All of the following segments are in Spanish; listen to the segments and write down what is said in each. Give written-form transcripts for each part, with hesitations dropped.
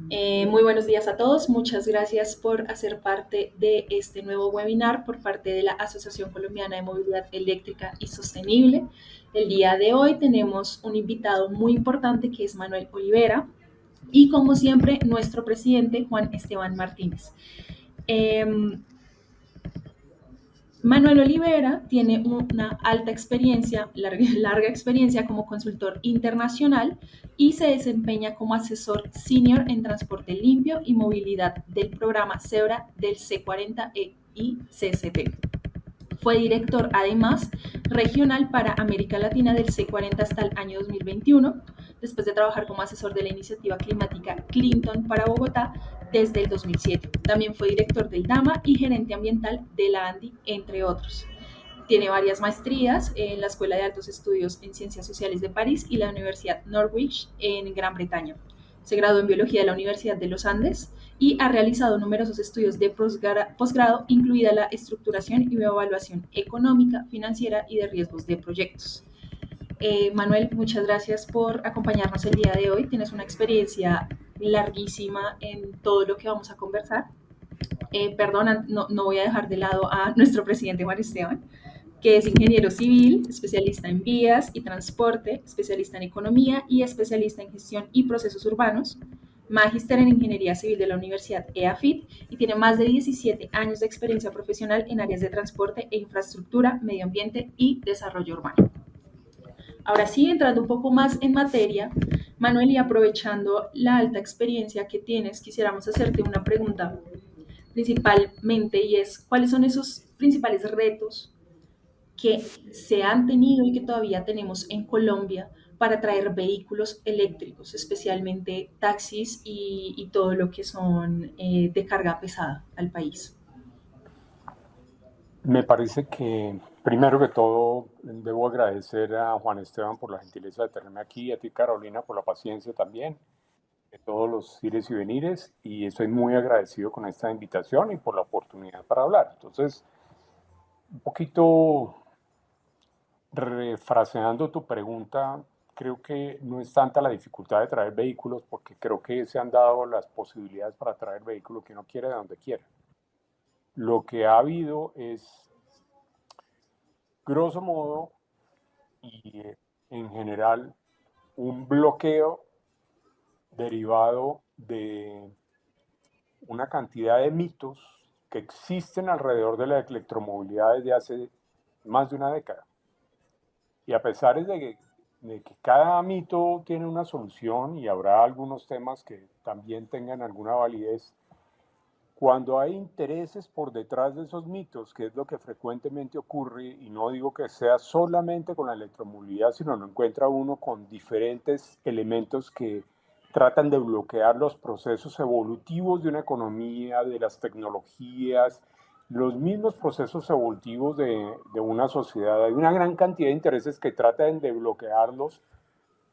Muy buenos días a todos. Muchas gracias por hacer parte de este nuevo webinar por parte de la Asociación Colombiana de Movilidad Eléctrica y Sostenible. El día de hoy tenemos un invitado muy importante que es Manuel Olivera y, como siempre, nuestro presidente Juan Esteban Martínez. Manuel Olivera tiene una alta experiencia, larga experiencia como consultor internacional y se desempeña como asesor senior en transporte limpio y movilidad del programa CEBRA del C40E y CCT. Fue director, además, regional para América Latina del C40 hasta el año 2021, después de trabajar como asesor de la iniciativa climática Clinton para Bogotá desde el 2007. También fue director del DAMA y gerente ambiental de la ANDI, entre otros. Tiene varias maestrías en la Escuela de Altos Estudios en Ciencias Sociales de París y la Universidad Norwich en Gran Bretaña. Se graduó en Biología de la Universidad de los Andes y ha realizado numerosos estudios de posgrado, incluida la estructuración y evaluación económica, financiera y de riesgos de proyectos. Manuel, muchas gracias por acompañarnos el día de hoy. Tienes una experiencia larguísima en todo lo que vamos a conversar. Perdona, no voy a dejar de lado a nuestro presidente Juan Esteban, que es ingeniero civil, especialista en vías y transporte, especialista en economía y especialista en gestión y procesos urbanos, magíster en ingeniería civil de la Universidad EAFIT y tiene más de 17 años de experiencia profesional en áreas de transporte e infraestructura, medio ambiente y desarrollo urbano. Ahora sí, entrando un poco más en materia, Manuel, y aprovechando la alta experiencia que tienes, quisiéramos hacerte una pregunta principalmente, y es, ¿cuáles son esos principales retos que se han tenido y que todavía tenemos en Colombia para traer vehículos eléctricos, especialmente taxis y todo lo que son de carga pesada al país? Me parece que, primero que todo, debo agradecer a Juan Esteban por la gentileza de tenerme aquí, y a ti, Carolina, por la paciencia también, de todos los ires y venires, y estoy muy agradecido con esta invitación y por la oportunidad para hablar. Entonces, un poquito refraseando tu pregunta, creo que no es tanta la dificultad de traer vehículos, porque creo que se han dado las posibilidades para traer vehículos que uno quiere de donde quiera. Lo que ha habido es, grosso modo, y en general, un bloqueo derivado de una cantidad de mitos que existen alrededor de la electromovilidad desde hace más de una década. Y a pesar de que cada mito tiene una solución y habrá algunos temas que también tengan alguna validez, cuando hay intereses por detrás de esos mitos, que es lo que frecuentemente ocurre, y no digo que sea solamente con la electromovilidad, sino lo encuentra uno con diferentes elementos que tratan de bloquear los procesos evolutivos de una economía, de las tecnologías, los mismos procesos evolutivos de una sociedad. Hay una gran cantidad de intereses que tratan de bloquearlos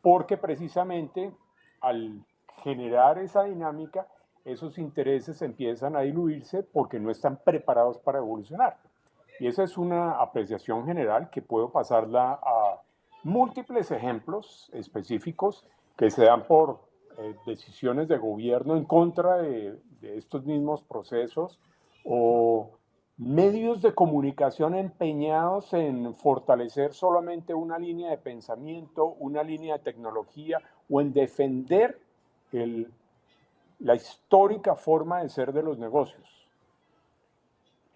porque precisamente al generar esa dinámica, esos intereses empiezan a diluirse porque no están preparados para evolucionar. Y esa es una apreciación general que puedo pasarla a múltiples ejemplos específicos que se dan por decisiones de gobierno en contra de estos mismos procesos, o medios de comunicación empeñados en fortalecer solamente una línea de pensamiento, una línea de tecnología, o en defender la histórica forma de ser de los negocios.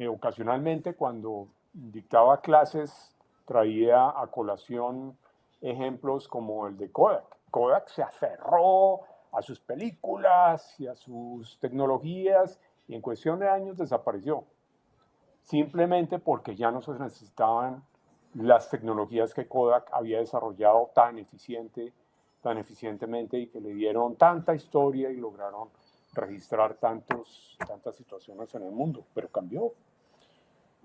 Ocasionalmente, cuando dictaba clases, traía a colación ejemplos como el de Kodak. Kodak se aferró a sus películas y a sus tecnologías y en cuestión de años desapareció, simplemente porque ya no se necesitaban las tecnologías que Kodak había desarrollado tan eficientemente, y que le dieron tanta historia y lograron registrar tantas situaciones en el mundo, pero cambió.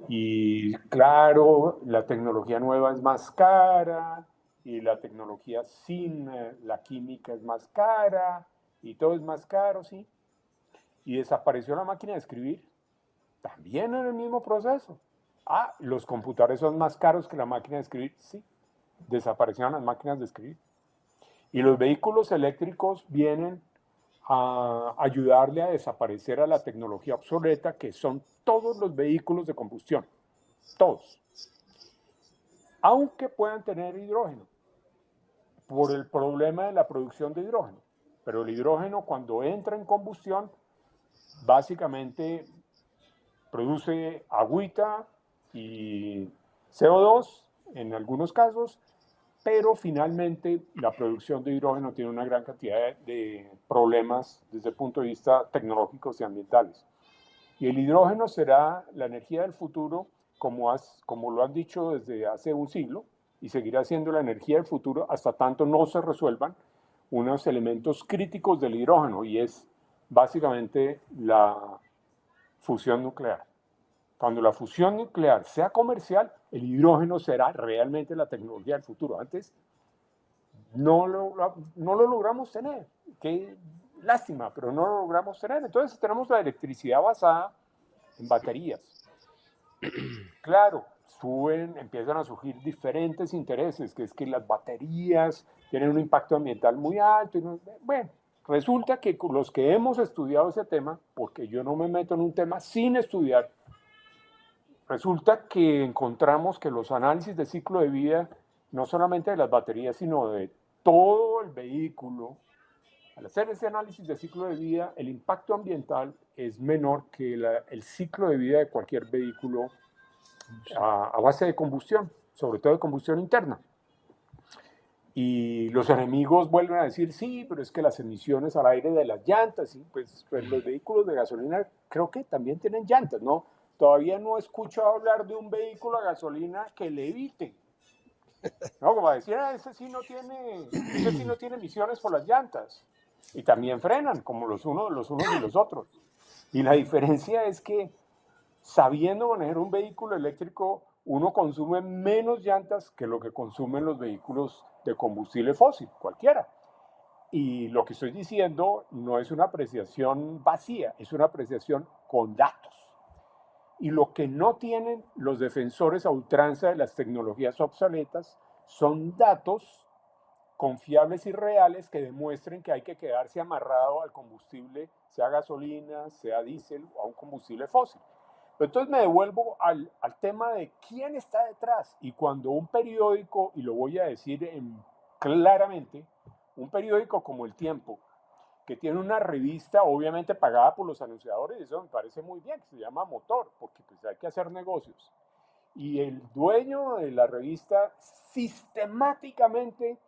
Y claro, la tecnología nueva es más cara, y la tecnología sin la química es más cara, y todo es más caro, ¿sí? Y desapareció la máquina de escribir, también en el mismo proceso. Los computadores son más caros que la máquina de escribir, sí. Desaparecieron las máquinas de escribir. Y los vehículos eléctricos vienen a ayudarle a desaparecer a la tecnología obsoleta que son todos los vehículos de combustión, todos, aunque puedan tener hidrógeno, por el problema de la producción de hidrógeno. Pero el hidrógeno, cuando entra en combustión, básicamente produce agüita y CO2 en algunos casos, pero finalmente la producción de hidrógeno tiene una gran cantidad de problemas desde el punto de vista tecnológicos y ambientales. Y el hidrógeno será la energía del futuro, como lo han dicho desde hace un siglo, y seguirá siendo la energía del futuro hasta tanto no se resuelvan unos elementos críticos del hidrógeno, y es básicamente la fusión nuclear. Cuando la fusión nuclear sea comercial, el hidrógeno será realmente la tecnología del futuro. Antes no lo logramos tener. Qué lástima, pero no lo logramos tener. Entonces tenemos la electricidad basada en baterías. Claro, empiezan a surgir diferentes intereses, que es que las baterías tienen un impacto ambiental muy alto. Bueno, resulta que los que hemos estudiado ese tema, porque yo no me meto en un tema sin estudiar, resulta que encontramos que los análisis de ciclo de vida, no solamente de las baterías, sino de todo el vehículo, al hacer ese análisis de ciclo de vida, el impacto ambiental es menor que el ciclo de vida de cualquier vehículo a base de combustión, sobre todo de combustión interna. Y los enemigos vuelven a decir, sí, pero es que las emisiones al aire de las llantas, ¿sí? Pues los vehículos de gasolina creo que también tienen llantas, ¿no? Todavía no he escuchado hablar de un vehículo a gasolina que le evite. No, como decir, ese sí no tiene emisiones por las llantas. Y también frenan, como los unos y los otros. Y la diferencia es que, sabiendo manejar un vehículo eléctrico, uno consume menos llantas que lo que consumen los vehículos de combustible fósil, cualquiera. Y lo que estoy diciendo no es una apreciación vacía, es una apreciación con datos. Y lo que no tienen los defensores a ultranza de las tecnologías obsoletas son datos confiables y reales que demuestren que hay que quedarse amarrado al combustible, sea gasolina, sea diésel o a un combustible fósil. Pero entonces me devuelvo al tema de quién está detrás. Y cuando un periódico, y lo voy a decir claramente, un periódico como El Tiempo, que tiene una revista obviamente pagada por los anunciadores, eso me parece muy bien, que se llama Motor, porque pues hay que hacer negocios. Y el dueño de la revista sistemáticamente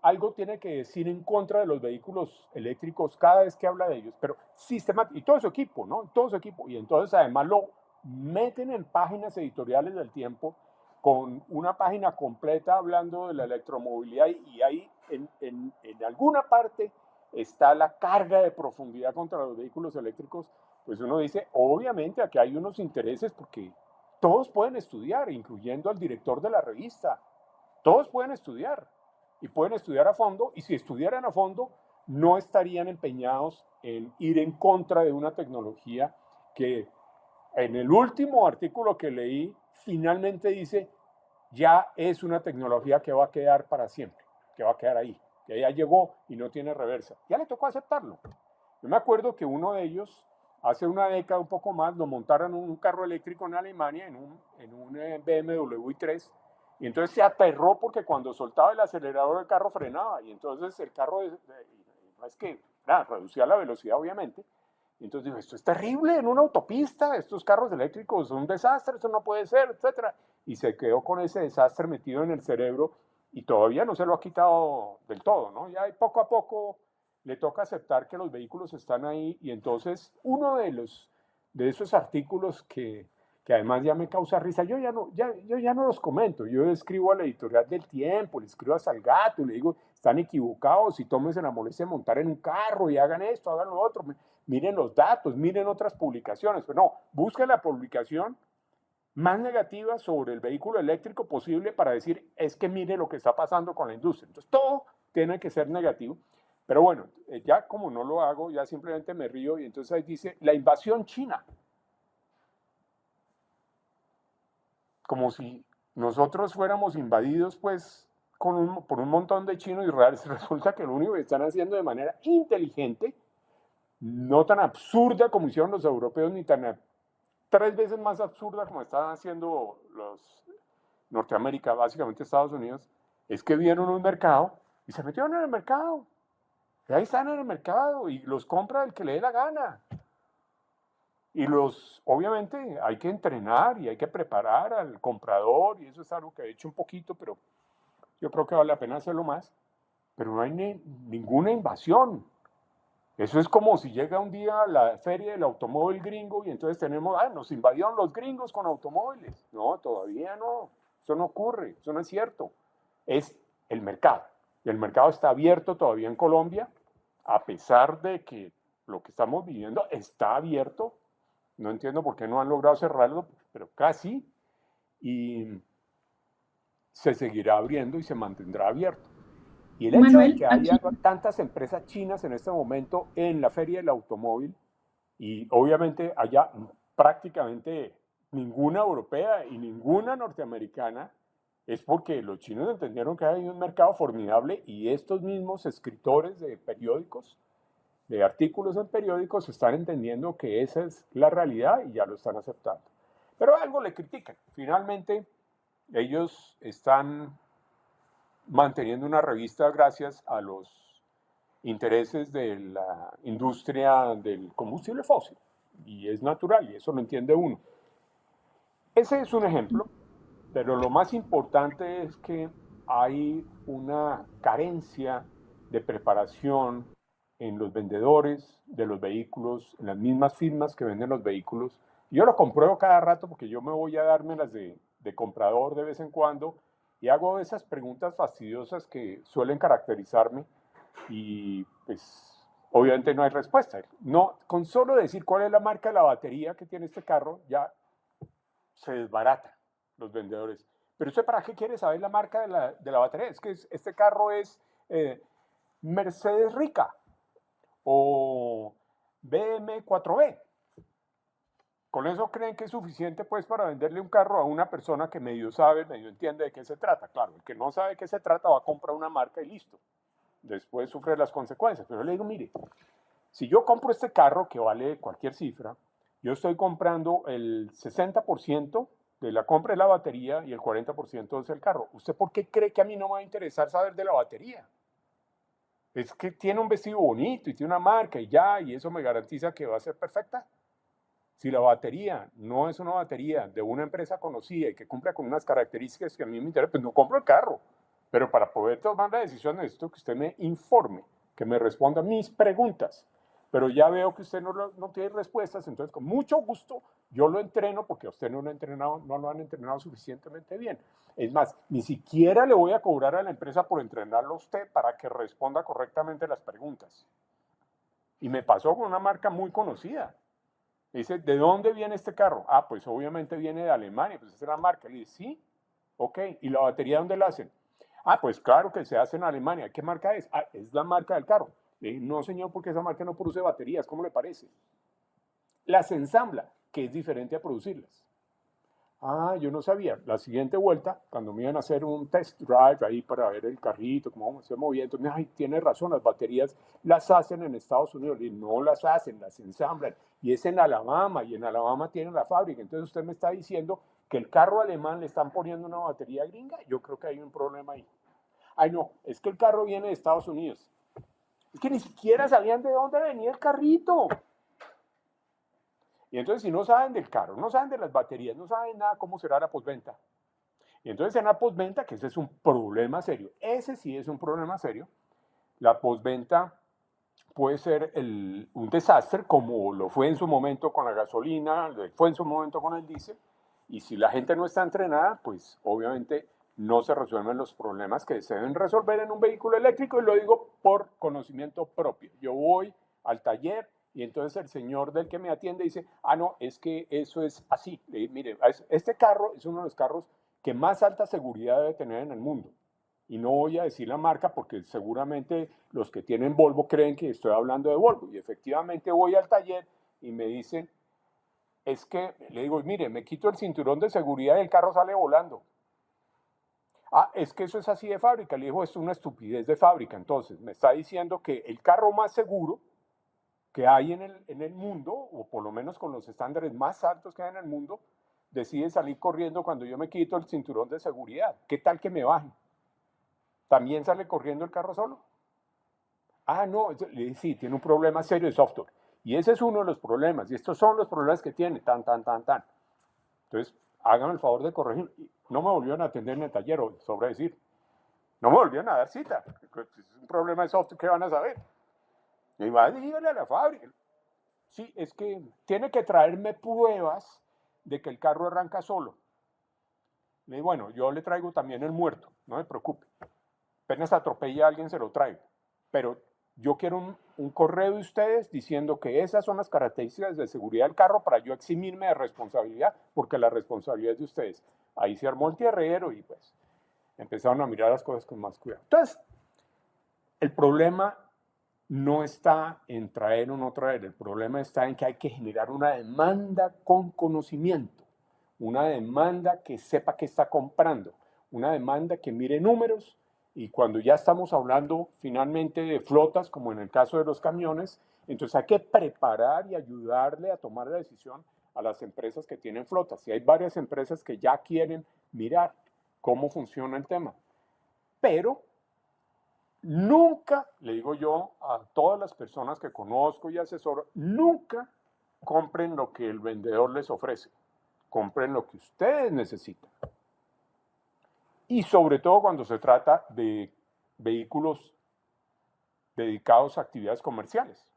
algo tiene que decir en contra de los vehículos eléctricos cada vez que habla de ellos, pero sistemáticamente, y todo su equipo, ¿no? Todo su equipo. Y entonces además lo meten en páginas editoriales del Tiempo con una página completa hablando de la electromovilidad y ahí en alguna parte está la carga de profundidad contra los vehículos eléctricos, pues uno dice, obviamente aquí hay unos intereses porque todos pueden estudiar, incluyendo al director de la revista, todos pueden estudiar y pueden estudiar a fondo, y si estudiaran a fondo no estarían empeñados en ir en contra de una tecnología que en el último artículo que leí finalmente dice ya es una tecnología que va a quedar para siempre, que va a quedar ahí, que ya llegó y no tiene reversa. Ya le tocó aceptarlo. Yo me acuerdo que uno de ellos, hace una década, un poco más, lo montaron en un carro eléctrico en Alemania, en un BMW i3, y entonces se aterró porque cuando soltaba el acelerador el carro frenaba, y entonces el carro, no es que, reducía la velocidad obviamente, y entonces dijo, esto es terrible en una autopista, estos carros eléctricos son un desastre, esto no puede ser, etc. Y se quedó con ese desastre metido en el cerebro y todavía no se lo ha quitado del todo, ¿no? Ya poco a poco le toca aceptar que los vehículos están ahí y entonces uno de esos artículos que además ya me causa risa, yo ya no los comento, yo escribo a la editorial del Tiempo, le escribo a Salgato, le digo, están equivocados y tómense la molestia de montar en un carro y hagan esto, hagan lo otro, miren los datos, miren otras publicaciones, pero no, busquen la publicación más negativa sobre el vehículo eléctrico posible para decir, es que mire lo que está pasando con la industria. Entonces todo tiene que ser negativo. Pero bueno, ya como no lo hago, ya simplemente me río y entonces ahí dice, la invasión china. Como si nosotros fuéramos invadidos pues por un montón de chinos y resulta que lo único que están haciendo de manera inteligente, no tan absurda como hicieron los europeos, ni tan 3 veces más absurda como estaban haciendo los Norteamérica, básicamente Estados Unidos, es que vieron un mercado y se metieron en el mercado. Y ahí están en el mercado y los compra el que le dé la gana. Y obviamente hay que entrenar y hay que preparar al comprador, y eso es algo que he hecho un poquito, pero yo creo que vale la pena hacerlo más. Pero no hay ninguna invasión. Eso es como si llega un día a la feria del automóvil gringo y entonces nos invadieron los gringos con automóviles. No, todavía no. Eso no ocurre, eso no es cierto. Es el mercado. Y el mercado está abierto todavía en Colombia, a pesar de que lo que estamos viviendo está abierto. No entiendo por qué no han logrado cerrarlo, pero casi. Y se seguirá abriendo y se mantendrá abierto. Y el hecho de Manuel, que haya aquí, tantas empresas chinas en este momento en la feria del automóvil y obviamente haya prácticamente ninguna europea y ninguna norteamericana, es porque los chinos entendieron que hay un mercado formidable y estos mismos escritores de periódicos, de artículos en periódicos, están entendiendo que esa es la realidad y ya lo están aceptando. Pero algo le critican. Finalmente, ellos están manteniendo una revista gracias a los intereses de la industria del combustible fósil. Y es natural, y eso lo entiende uno. Ese es un ejemplo, pero lo más importante es que hay una carencia de preparación en los vendedores de los vehículos, en las mismas firmas que venden los vehículos. Yo lo compruebo cada rato porque yo me voy a darme las de comprador de vez en cuando y hago esas preguntas fastidiosas que suelen caracterizarme y pues obviamente no hay respuesta. No, con solo decir cuál es la marca de la batería que tiene este carro, ya se desbaratan los vendedores. Pero usted para qué quiere saber la marca de la batería? Es que este carro es Mercedes Rica o BM 4B. Con eso creen que es suficiente pues para venderle un carro a una persona que medio sabe, medio entiende de qué se trata. Claro, el que no sabe de qué se trata va a comprar una marca y listo. Después sufre las consecuencias. Pero le digo, mire, si yo compro este carro que vale cualquier cifra, yo estoy comprando el 60% de la compra de la batería y el 40% es el carro. ¿Usted por qué cree que a mí no me va a interesar saber de la batería? Es que tiene un vestido bonito y tiene una marca y ya, y eso me garantiza que va a ser perfecta. Si la batería no es una batería de una empresa conocida y que cumpla con unas características que a mí me interesan, pues no compro el carro. Pero para poder tomar la decisión necesito que usted me informe, que me responda mis preguntas. Pero ya veo que usted no tiene respuestas, entonces con mucho gusto yo lo entreno porque a usted no lo han entrenado suficientemente bien. Es más, ni siquiera le voy a cobrar a la empresa por entrenarlo a usted para que responda correctamente las preguntas. Y me pasó con una marca muy conocida. Dice, ¿de dónde viene este carro? Ah, pues obviamente viene de Alemania, pues esa es la marca. Le dice, sí, ok, ¿y la batería dónde la hacen? Ah, pues claro que se hace en Alemania. ¿Qué marca es? Ah, es la marca del carro. Le dije, no señor, porque esa marca no produce baterías, ¿cómo le parece? Las ensambla, que es diferente a producirlas. Ah, yo no sabía. La siguiente vuelta, cuando me iban a hacer un test drive ahí para ver el carrito, cómo se movía, entonces, ay, tiene razón, las baterías las hacen en Estados Unidos. Y no las hacen, las ensamblan. Y es en Alabama, y en Alabama tienen la fábrica. Entonces usted me está diciendo que el carro alemán le están poniendo una batería gringa. Yo creo que hay un problema ahí. Ay, no, es que el carro viene de Estados Unidos. Es que ni siquiera sabían de dónde venía el carrito. Y entonces si no saben del carro, no saben de las baterías, no saben nada cómo será la postventa. Y entonces en la postventa, que ese es un problema serio, ese sí es un problema serio, la postventa puede ser un desastre como lo fue en su momento con la gasolina, lo fue en su momento con el diésel, y si la gente no está entrenada, pues obviamente no se resuelven los problemas que se deben resolver en un vehículo eléctrico, y lo digo por conocimiento propio. Yo voy al taller y entonces el señor del que me atiende dice, ah, no, es que eso es así. Le digo, mire, este carro es uno de los carros que más alta seguridad debe tener en el mundo. Y no voy a decir la marca porque seguramente los que tienen Volvo creen que estoy hablando de Volvo. Y efectivamente voy al taller y me dicen, es que, le digo, mire, me quito el cinturón de seguridad y el carro sale volando. Ah, es que eso es así de fábrica. Le digo, esto es una estupidez de fábrica. Entonces, me está diciendo que el carro más seguro que hay en el mundo, o por lo menos con los estándares más altos que hay en el mundo, decide salir corriendo cuando yo me quito el cinturón de seguridad. ¿Qué tal que me baje? ¿También sale corriendo el carro solo? Ah, no, sí, tiene un problema serio de software. Y ese es uno de los problemas. Y estos son los problemas que tiene, tan. Entonces, háganme el favor de corregir. No me volvieron a atender en el taller, sobre decir. No me volvieron a dar cita. Es un problema de software que van a saber. Y va a dígale a la fábrica. Sí, es que tiene que traerme pruebas de que el carro arranca solo. Le digo, bueno, yo le traigo también el muerto, no me preocupe. Apenas atropella a alguien, se lo traigo. Pero yo quiero un correo de ustedes diciendo que esas son las características de seguridad del carro para yo eximirme de responsabilidad, porque la responsabilidad es de ustedes. Ahí se armó el tierrero y pues empezaron a mirar las cosas con más cuidado. Entonces, el problema no está en traer o no traer, el problema está en que hay que generar una demanda con conocimiento, una demanda que sepa qué está comprando, una demanda que mire números, y cuando ya estamos hablando finalmente de flotas, como en el caso de los camiones, entonces hay que preparar y ayudarle a tomar la decisión a las empresas que tienen flotas. Y hay varias empresas que ya quieren mirar cómo funciona el tema. Pero nunca, le digo yo a todas las personas que conozco y asesoro, nunca compren lo que el vendedor les ofrece. Compren lo que ustedes necesitan. Y sobre todo cuando se trata de vehículos dedicados a actividades comerciales.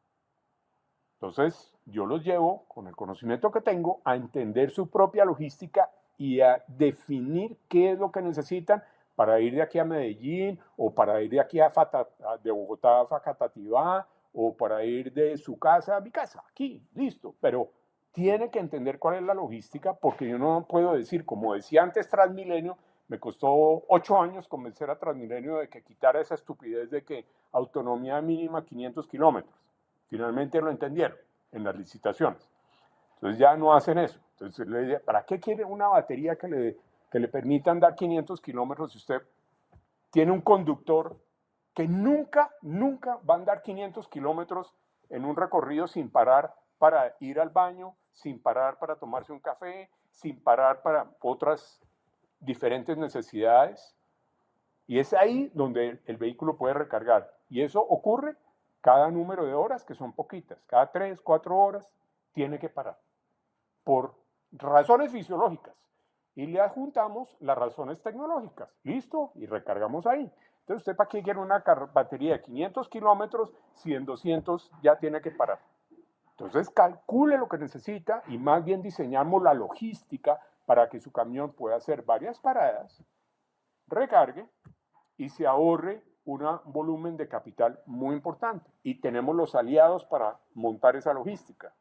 Entonces, yo los llevo, con el conocimiento que tengo, a entender su propia logística y a definir qué es lo que necesitan para ir de aquí a Medellín, o para ir de aquí de Bogotá a Facatativá, o para ir de su casa a mi casa, aquí, listo. Pero tiene que entender cuál es la logística, porque yo no puedo decir, como decía antes Transmilenio, me costó 8 años convencer a Transmilenio de que quitara esa estupidez de que autonomía mínima 500 kilómetros. Finalmente lo entendieron en las licitaciones. Entonces ya no hacen eso. Entonces le dije, ¿para qué quiere una batería que le permita andar 500 kilómetros si usted tiene un conductor que nunca va a andar 500 kilómetros en un recorrido sin parar para ir al baño, sin parar para tomarse un café, sin parar para otras diferentes necesidades? Y es ahí donde el vehículo puede recargar. Y eso ocurre cada número de horas, que son poquitas, cada 3, 4 horas, tiene que parar. Por razones fisiológicas. Y le adjuntamos las razones tecnológicas. Listo, y recargamos ahí. Entonces, ¿usted para qué quiere una batería de 500 kilómetros si en 200 ya tiene que parar? Entonces, calcule lo que necesita y más bien diseñamos la logística para que su camión pueda hacer varias paradas, recargue y se ahorre un volumen de capital muy importante. Y tenemos los aliados para montar esa logística.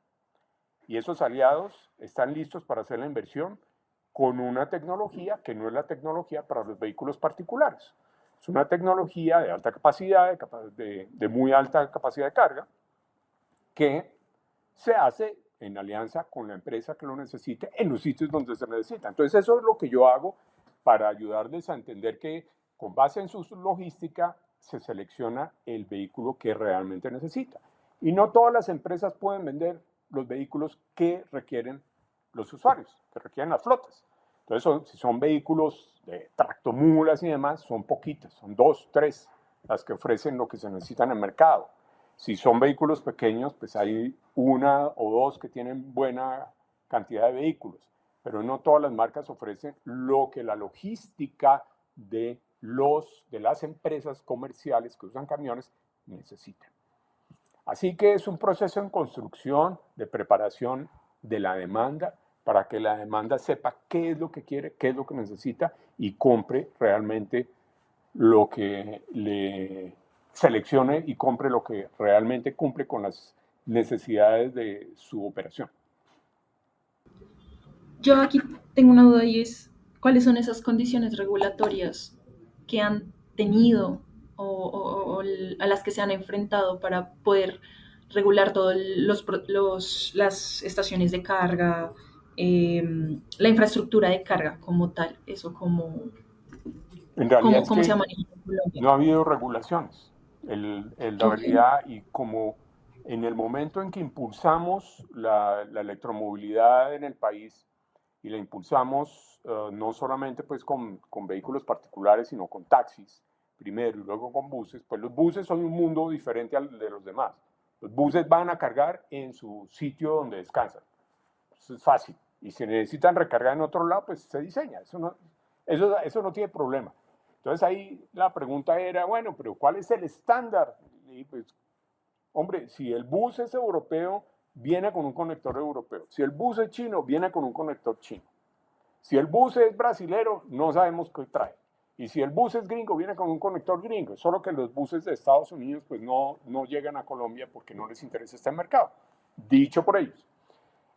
Y esos aliados están listos para hacer la inversión con una tecnología que no es la tecnología para los vehículos particulares. Es una tecnología de alta capacidad, de muy alta capacidad de carga, que se hace en alianza con la empresa que lo necesite en los sitios donde se necesita. Entonces eso es lo que yo hago para ayudarles a entender que con base en su logística se selecciona el vehículo que realmente necesita. Y no todas las empresas pueden vender los vehículos que requieren los usuarios, que requieren las flotas. Entonces, si son vehículos de tractomulas y demás, son poquitas, son 2, 3 las que ofrecen lo que se necesita en el mercado. Si son vehículos pequeños, pues hay 1 o 2 que tienen buena cantidad de vehículos, pero no todas las marcas ofrecen lo que la logística de las empresas comerciales que usan camiones necesitan. Así que es un proceso en construcción, de preparación de la demanda, para que la demanda sepa qué es lo que quiere, qué es lo que necesita y compre realmente lo que le seleccione y compre lo que realmente cumple con las necesidades de su operación. Yo aquí tengo una duda y es, ¿cuáles son esas condiciones regulatorias que han tenido o a las que se han enfrentado para poder regular todas las estaciones de carga, la infraestructura de carga como tal? Eso En realidad es cómo se que ha manejado en Colombia. no ha habido regulaciones. La Ok. realidad, y como En el momento en que impulsamos la electromovilidad en el país, y la impulsamos no solamente pues con vehículos particulares, sino con taxis primero y luego con buses, pues los buses son un mundo diferente al de los demás. Los buses van a cargar en su sitio donde descansan. Eso es fácil. Y si necesitan recargar en otro lado, pues se diseña. Eso no tiene problema. Entonces ahí la pregunta era, bueno, pero ¿cuál es el estándar? Y pues, hombre, si el bus es europeo, viene con un conector europeo. Si el bus es chino, viene con un conector chino. Si el bus es brasilero, no sabemos qué trae. Y si el bus es gringo, viene con un conector gringo. Solo que los buses de Estados Unidos pues no llegan a Colombia porque no les interesa este mercado. Dicho por ellos.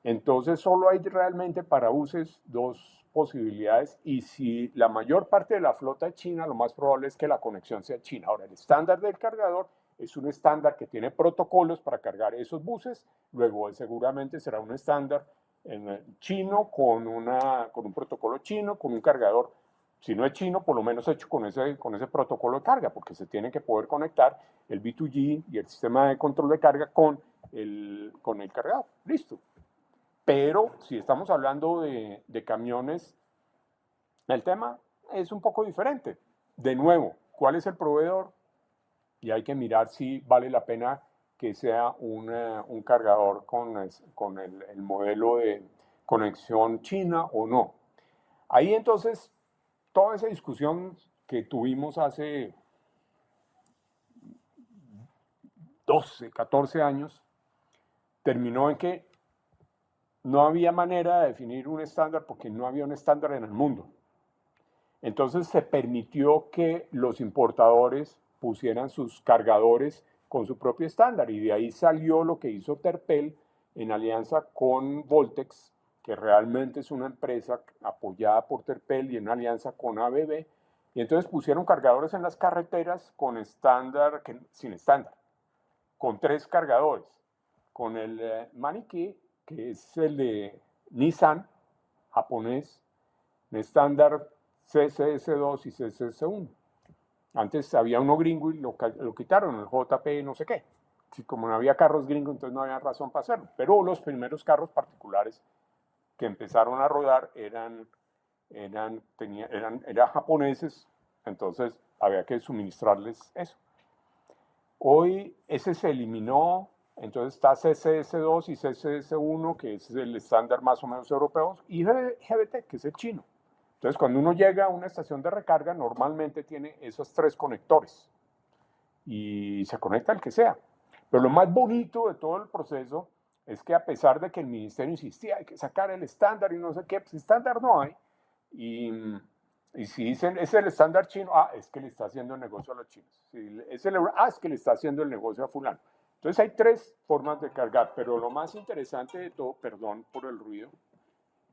Entonces solo hay realmente para buses dos posibilidades y si la mayor parte de la flota es china, lo más probable es que la conexión sea china. Ahora, el estándar del cargador es un estándar que tiene protocolos para cargar esos buses, luego seguramente será un estándar en chino con un protocolo chino, con un cargador, si no es chino, por lo menos hecho con ese protocolo de carga, porque se tiene que poder conectar el B2G y el sistema de control de carga con el cargador. Listo. Pero si estamos hablando de camiones, el tema es un poco diferente. De nuevo, ¿cuál es el proveedor? Y hay que mirar si vale la pena que sea un cargador con el modelo de conexión china o no. Ahí entonces, toda esa discusión que tuvimos hace 12, 14 años, terminó en que no había manera de definir un estándar porque no había un estándar en el mundo. Entonces se permitió que los importadores pusieran sus cargadores con su propio estándar y de ahí salió lo que hizo Terpel en alianza con Voltex, que realmente es una empresa apoyada por Terpel y en alianza con ABB, y entonces pusieron cargadores en las carreteras con estándar, sin estándar, con 3 cargadores, con el Maniquí, que es el de Nissan, japonés, en estándar CCS2 y CCS1. Antes había uno gringo y lo quitaron, el JP no sé qué. Si como no había carros gringos, entonces no había razón para hacerlo. Pero los primeros carros particulares que empezaron a rodar eran japoneses, entonces había que suministrarles eso. Hoy ese se eliminó, entonces está CCS2 y CCS1, que es el estándar más o menos europeo, y GBT, que es el chino. Entonces, cuando uno llega a una estación de recarga, normalmente tiene esos 3 conectores y se conecta el que sea. Pero lo más bonito de todo el proceso es que a pesar de que el ministerio insistía, hay que sacar el estándar y no sé qué, pues estándar no hay. Y si dicen, es el estándar chino, es que le está haciendo el negocio a los chinos. Si es es que le está haciendo el negocio a fulano. Entonces hay 3 formas de cargar, pero lo más interesante de todo, perdón por el ruido,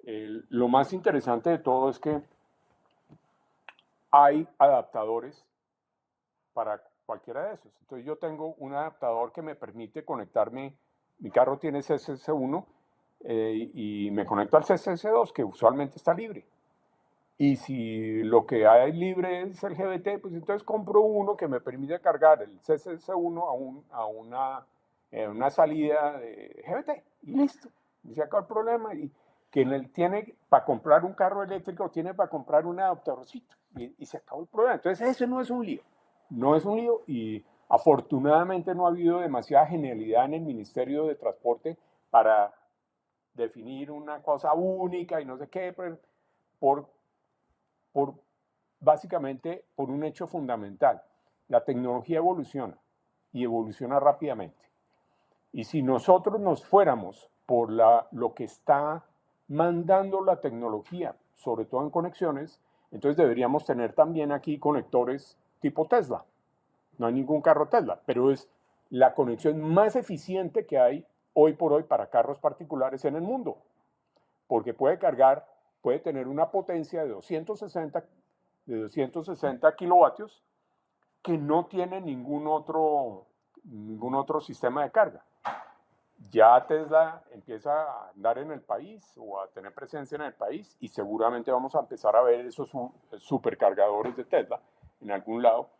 lo más interesante de todo es que hay adaptadores para cualquiera de esos. Entonces yo tengo un adaptador que me permite conectarme, mi carro tiene CCS1 y me conecto al CCS2, que usualmente está libre. Y si lo que hay libre es el GBT, pues entonces compro uno que me permite cargar el CCS1 a una salida de GBT y listo. Y se acaba el problema. Y quien tiene para comprar un carro eléctrico tiene para comprar un adaptadorcito y se acabó el problema. Entonces ese no es un lío. No es un lío y afortunadamente no ha habido demasiada genialidad en el Ministerio de Transporte para definir una cosa única y no sé qué, por por, básicamente por un hecho fundamental. La tecnología evoluciona y evoluciona rápidamente. Y si nosotros nos fuéramos por lo que está mandando la tecnología, sobre todo en conexiones, entonces deberíamos tener también aquí conectores tipo Tesla. No hay ningún carro Tesla, pero es la conexión más eficiente que hay hoy por hoy para carros particulares en el mundo, porque puede tener una potencia de 260 kilovatios que no tiene ningún otro sistema de carga. Ya Tesla empieza a andar en el país o a tener presencia en el país y seguramente vamos a empezar a ver esos supercargadores de Tesla en algún lado.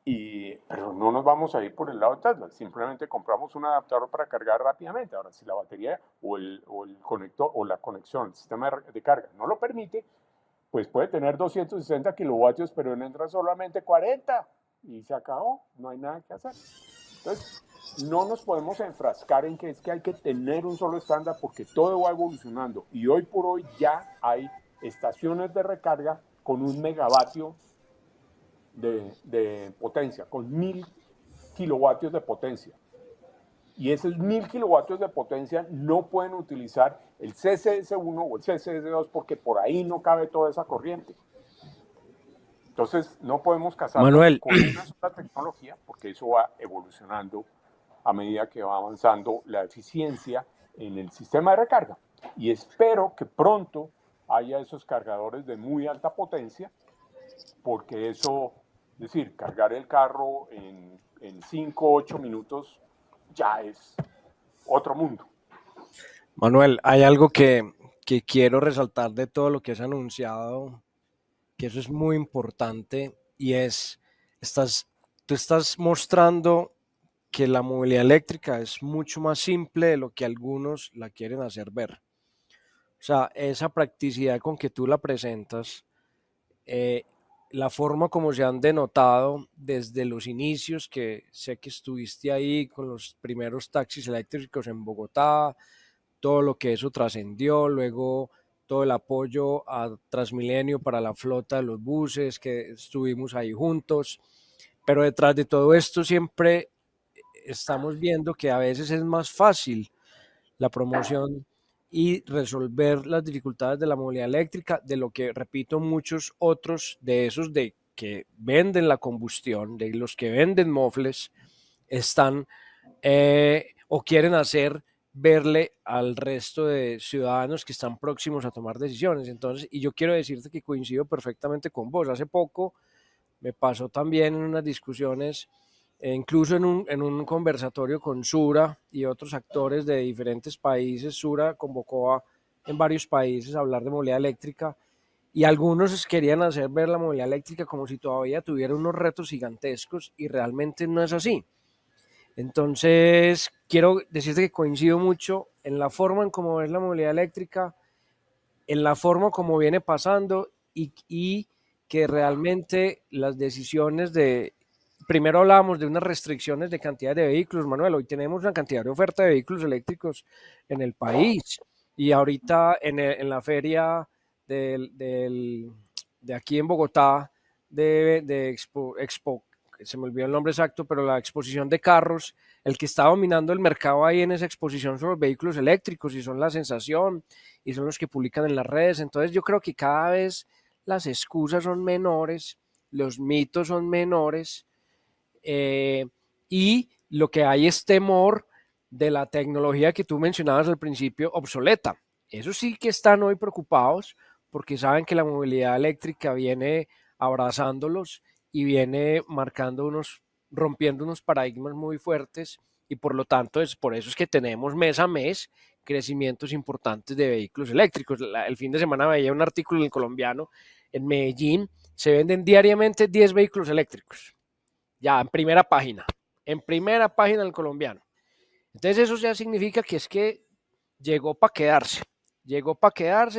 Pero no nos vamos a ir por el lado de Tesla, simplemente compramos un adaptador para cargar rápidamente. Ahora, si la batería o el conector o la conexión, el sistema de carga no lo permite, pues puede tener 260 kilovatios, pero entra solamente 40 y se acabó, no hay nada que hacer. Entonces, no nos podemos enfrascar en que es que hay que tener un solo estándar porque todo va evolucionando y hoy por hoy ya hay estaciones de recarga con 1 megavatio de potencia, con 1000 kilovatios de potencia. Y esos 1000 kilovatios de potencia no pueden utilizar el CCS1 o el CCS2 porque por ahí no cabe toda esa corriente. Entonces, no podemos casarnos Manuel, con una sola tecnología porque eso va evolucionando a medida que va avanzando la eficiencia en el sistema de recarga. Y espero que pronto haya esos cargadores de muy alta potencia porque eso, es decir, cargar el carro en 5 o 8 minutos ya es otro mundo. Manuel, hay algo que quiero resaltar de todo lo que has anunciado, que eso es muy importante y es, tú estás mostrando que la movilidad eléctrica es mucho más simple de lo que algunos la quieren hacer ver. O sea, esa practicidad con que tú la presentas, eh, la forma como se han denotado desde los inicios, que sé que estuviste ahí con los primeros taxis eléctricos en Bogotá, todo lo que eso trascendió, luego todo el apoyo a Transmilenio para la flota de los buses, que estuvimos ahí juntos, pero detrás de todo esto siempre estamos viendo que a veces es más fácil la promoción y resolver las dificultades de la movilidad eléctrica de lo que, repito, muchos otros de esos de que venden la combustión, de los que venden mofles, están o quieren hacer verle al resto de ciudadanos que están próximos a tomar decisiones. Entonces, y yo quiero decirte que coincido perfectamente con vos. Hace poco me pasó también en unas discusiones, incluso en un conversatorio con Sura y otros actores de diferentes países. Sura convocó en varios países a hablar de movilidad eléctrica y algunos querían hacer ver la movilidad eléctrica como si todavía tuviera unos retos gigantescos y realmente no es así. Entonces, quiero decirte que coincido mucho en la forma en cómo es la movilidad eléctrica, en la forma como viene pasando y que realmente las decisiones primero hablábamos de unas restricciones de cantidad de vehículos, Manuel, hoy tenemos una cantidad de oferta de vehículos eléctricos en el país y ahorita en la feria de aquí en Bogotá, de Expo, se me olvidó el nombre exacto, pero la exposición de carros, el que está dominando el mercado ahí en esa exposición son los vehículos eléctricos y son la sensación y son los que publican en las redes. Entonces yo creo que cada vez las excusas son menores, los mitos son menores eh, y lo que hay es temor de la tecnología que tú mencionabas al principio obsoleta. Eso sí que están hoy preocupados porque saben que la movilidad eléctrica viene abrazándolos y viene rompiendo unos paradigmas muy fuertes y por lo tanto es por eso es que tenemos mes a mes crecimientos importantes de vehículos eléctricos. El fin de semana veía un artículo en el Colombiano, en Medellín se venden diariamente 10 vehículos eléctricos, ya en primera página del Colombiano. Entonces eso ya significa que es que llegó para quedarse,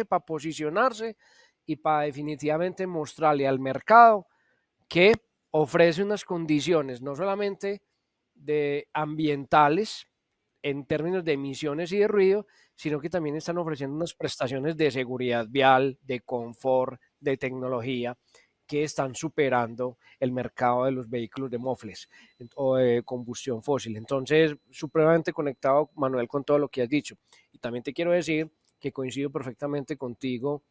para posicionarse y para definitivamente mostrarle al mercado que ofrece unas condiciones no solamente de ambientales en términos de emisiones y de ruido, sino que también están ofreciendo unas prestaciones de seguridad vial, de confort, de tecnología, que están superando el mercado de los vehículos de mofles o de combustión fósil. Entonces, supremamente conectado, Manuel, con todo lo que has dicho. Y también te quiero decir que coincido perfectamente contigo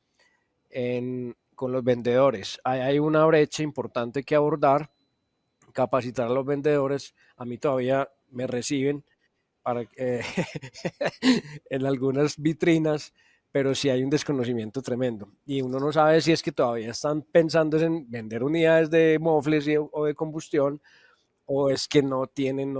con los vendedores. Hay una brecha importante que abordar, capacitar a los vendedores. A mí todavía me reciben para, en algunas vitrinas, pero sí hay un desconocimiento tremendo. Y uno no sabe si es que todavía están pensando en vender unidades de mofles o de combustión, o es que no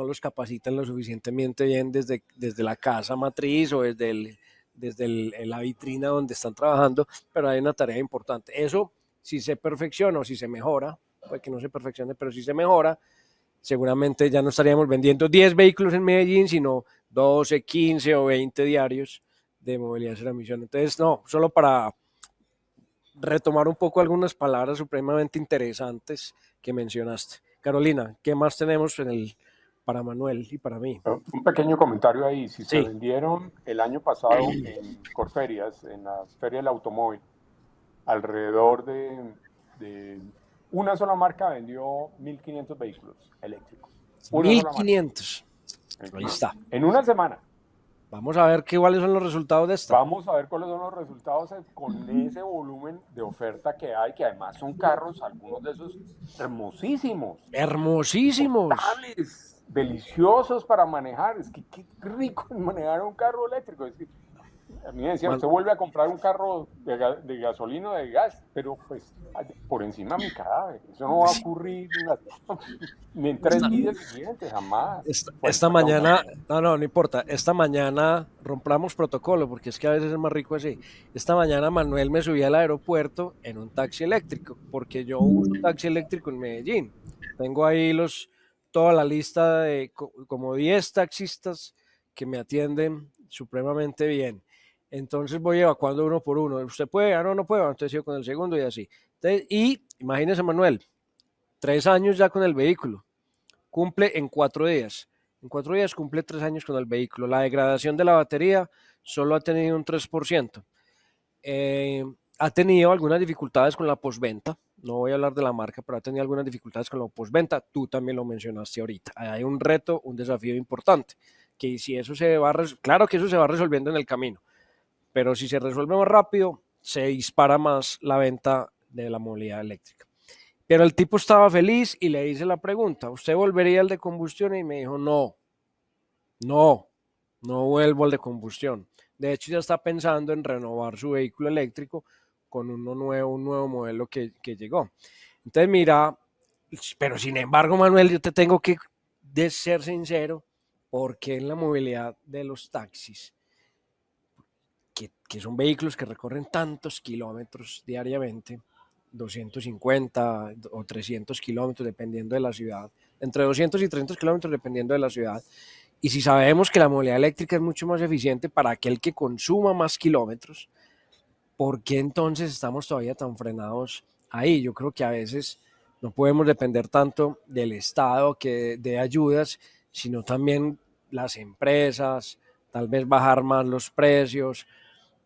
los capacitan lo suficientemente bien desde la casa matriz o la vitrina donde están trabajando, pero hay una tarea importante. Eso, si se perfecciona o si se mejora, puede que no se perfeccione, pero sí se mejora, seguramente ya no estaríamos vendiendo 10 vehículos en Medellín, sino 12, 15 o 20 diarios de movilidad cero emisión. Entonces, no, solo para retomar un poco algunas palabras supremamente interesantes que mencionaste. Carolina, ¿qué más tenemos para Manuel y para mí? Un pequeño comentario ahí. Si se Sí, vendieron el año pasado en Corferias, en la Feria del Automóvil, alrededor de una sola marca vendió 1.500 vehículos eléctricos. Una sola marca. 1500. Ahí está. En una semana. Vamos a ver cuáles son los resultados de esta. Vamos a ver cuáles son los resultados con ese volumen de oferta que hay, que además son carros, algunos de esos hermosísimos, Hermosísimos. confortables, deliciosos para manejar. Es que qué rico es manejar un carro eléctrico. Es que, a mí me decían, usted vuelve a comprar un carro de gasolina o de gas, pero pues por encima de mi cadáver. Eso no va a ocurrir ni en 3 días siguientes, jamás. Esta mañana, no importa, esta mañana rompamos protocolo, porque es que a veces es más rico así. Esta mañana Manuel me subí al aeropuerto en un taxi eléctrico, porque yo uso taxi eléctrico en Medellín. Tengo ahí toda la lista de como 10 taxistas que me atienden supremamente bien. Entonces voy evacuando uno por uno. ¿Usted puede? No puedo. Entonces yo con el segundo y así. Entonces, y imagínese, Manuel, 3 años ya con el vehículo. Cumple en 4 días. En 4 días cumple 3 años con el vehículo. La degradación de la batería solo ha tenido un 3%. Ha tenido algunas dificultades con la postventa. No voy a hablar de la marca, pero ha tenido algunas dificultades con la postventa. Tú también lo mencionaste ahorita. Hay un reto, un desafío importante. Que si eso claro que eso se va resolviendo en el camino, pero si se resuelve más rápido, se dispara más la venta de la movilidad eléctrica. Pero el tipo estaba feliz y le hice la pregunta, ¿usted volvería al de combustión? Y me dijo, no vuelvo al de combustión. De hecho, ya está pensando en renovar su vehículo eléctrico con un nuevo modelo que llegó. Entonces, mira, pero sin embargo, Manuel, yo te tengo que ser sincero, porque en la movilidad de los taxis, que son vehículos que recorren tantos kilómetros diariamente, 250 o 300 kilómetros dependiendo de la ciudad, entre 200 y 300 kilómetros dependiendo de la ciudad, y si sabemos que la movilidad eléctrica es mucho más eficiente para aquel que consuma más kilómetros, ¿por qué entonces estamos todavía tan frenados ahí? Yo creo que a veces no podemos depender tanto del Estado que de ayudas, sino también las empresas, tal vez bajar más los precios.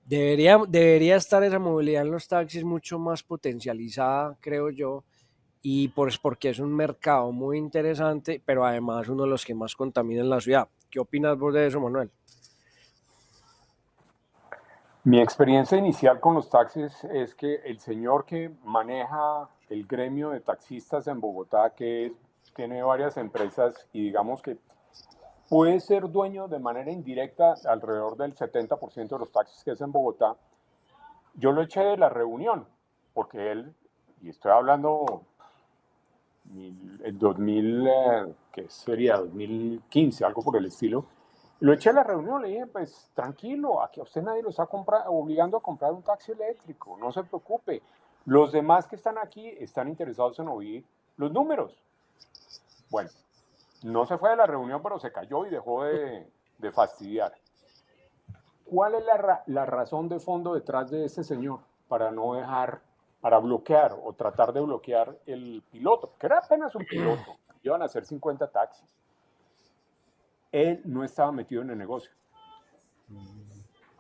Debería estar esa movilidad en los taxis mucho más potencializada, creo yo, y porque es un mercado muy interesante, pero además uno de los que más contamina en la ciudad. ¿Qué opinas vos de eso, Manuel? Mi experiencia inicial con los taxis es que el señor que maneja el gremio de taxistas en Bogotá, tiene varias empresas y digamos que puede ser dueño de manera indirecta alrededor del 70% de los taxis que es en Bogotá, yo lo eché de la reunión, porque él, y estoy hablando el 2000, ¿qué sería? 2015, algo por el estilo. Lo eché a la reunión, le dije, pues tranquilo, aquí a usted nadie lo está obligando a comprar un taxi eléctrico, no se preocupe. Los demás que están aquí están interesados en oír los números. Bueno, no se fue de la reunión, pero se cayó y dejó de fastidiar. ¿Cuál es la razón de fondo detrás de este señor para bloquear o tratar de bloquear el piloto? Que era apenas un piloto, iban a ser 50 taxis. Él no estaba metido en el negocio.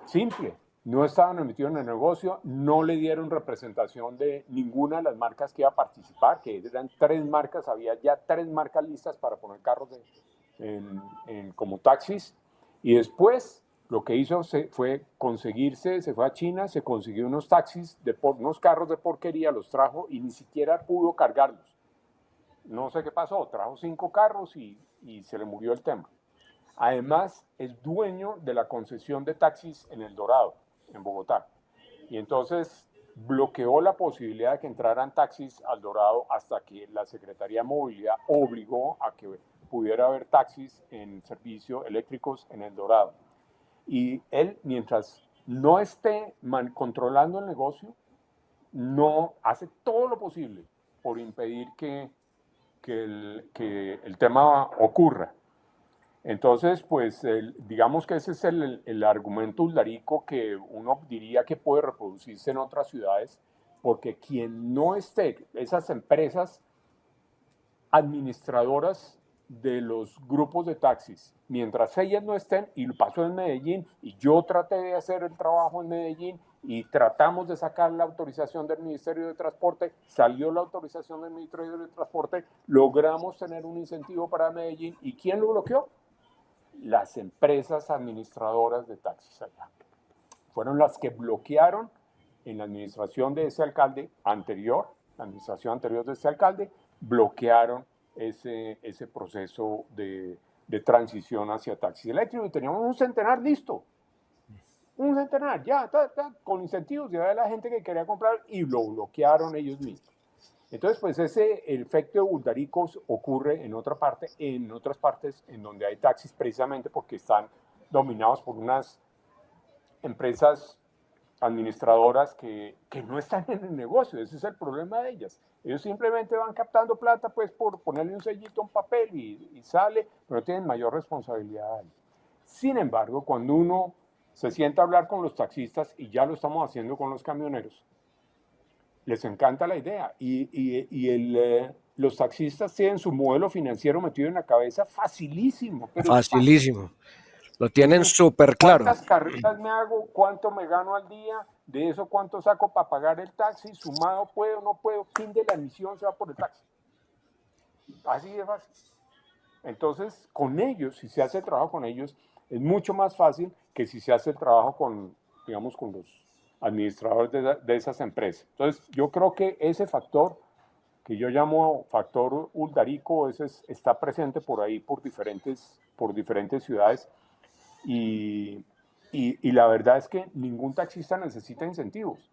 Simple, no estaban metidos en el negocio, no le dieron representación de ninguna de las marcas que iba a participar, que eran 3 marcas, había ya 3 marcas listas para poner carros como taxis, y después lo que hizo fue se fue a China, se consiguió unos taxis, unos carros de porquería, los trajo y ni siquiera pudo cargarlos. No sé qué pasó, trajo 5 carros y se le murió el tema. Además, es dueño de la concesión de taxis en El Dorado, en Bogotá. Y entonces bloqueó la posibilidad de que entraran taxis al Dorado hasta que la Secretaría de Movilidad obligó a que pudiera haber taxis en servicio eléctricos en El Dorado. Y él, mientras no esté controlando el negocio, no hace todo lo posible por impedir que el tema ocurra. Entonces, pues digamos que ese es el argumento uldarico que uno diría que puede reproducirse en otras ciudades, porque quien no esté, esas empresas administradoras de los grupos de taxis, mientras ellas no estén, y pasó en Medellín, y yo traté de hacer el trabajo en Medellín, y tratamos de sacar la autorización del Ministerio de Transporte, salió la autorización del Ministerio de Transporte, logramos tener un incentivo para Medellín, ¿y quién lo bloqueó? Las empresas administradoras de taxis allá. Fueron las que bloquearon en la administración de ese alcalde anterior, la administración anterior de ese alcalde, bloquearon ese proceso de transición hacia taxis eléctricos. Y teníamos un centenar listo. Un centenar, ya, con incentivos, ya de la gente que quería comprar y lo bloquearon ellos mismos. Entonces, pues el efecto Uldarico ocurre en otras partes en donde hay taxis precisamente porque están dominados por unas empresas administradoras que no están en el negocio. Ese es el problema de ellas. Ellos simplemente van captando plata pues por ponerle un sellito a un papel y sale, pero no tienen mayor responsabilidad ahí. Sin embargo, cuando uno se sienta a hablar con los taxistas, y ya lo estamos haciendo con los camioneros, les encanta la idea los taxistas tienen su modelo financiero metido en la cabeza facilísimo. Pero facilísimo. Lo tienen súper claro. ¿Cuántas carreras me hago? ¿Cuánto me gano al día? De eso, ¿cuánto saco para pagar el taxi? Sumado, ¿puedo? ¿No puedo? Fin de la emisión se va por el taxi. Así de fácil. Entonces, con ellos, si se hace el trabajo con ellos, es mucho más fácil que si se hace el trabajo con, digamos, con los administradores de esas empresas. Entonces, yo creo que ese factor, que yo llamo factor Uldarico, está presente por ahí, por diferentes ciudades, y la verdad es que ningún taxista necesita incentivos.